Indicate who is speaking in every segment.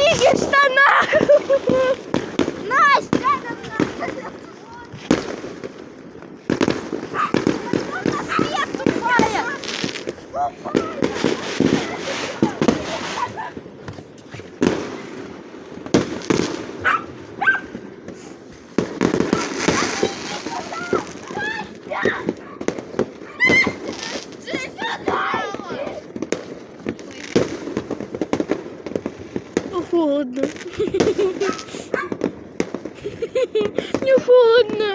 Speaker 1: синих штанах. Настя! Свет тупая! Холодно. Не холодно.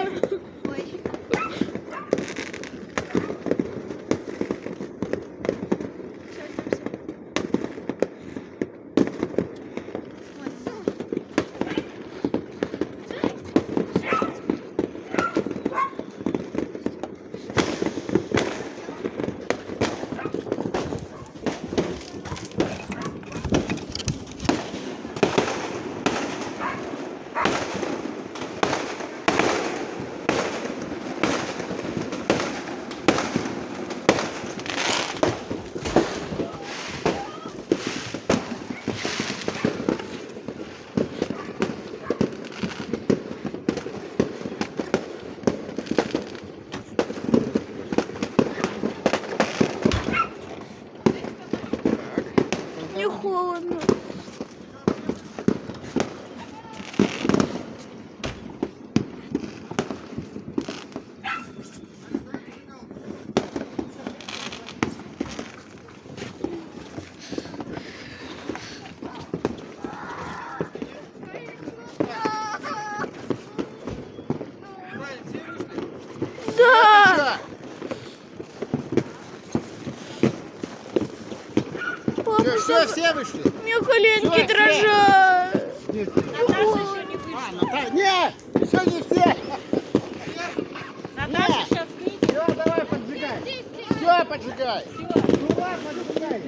Speaker 1: Не холодно. Да.
Speaker 2: Все вышли?
Speaker 1: У меня коленки дрожат.
Speaker 2: Нет, еще не все.
Speaker 3: Наташа сейчас книг.
Speaker 2: Все, давай поджигай. Все, поджигай. Ну ладно, поджигай.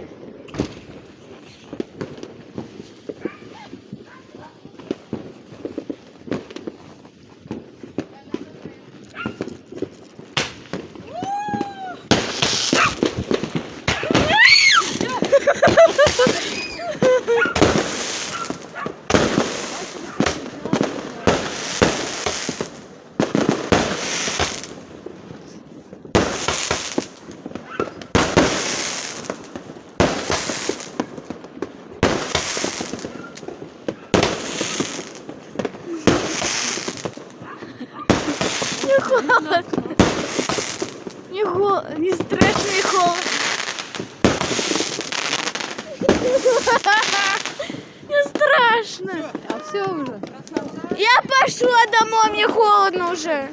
Speaker 1: Не холодно. Не страшный холод. Не страшно.
Speaker 3: А все уже.
Speaker 1: Я пошла домой, мне холодно уже.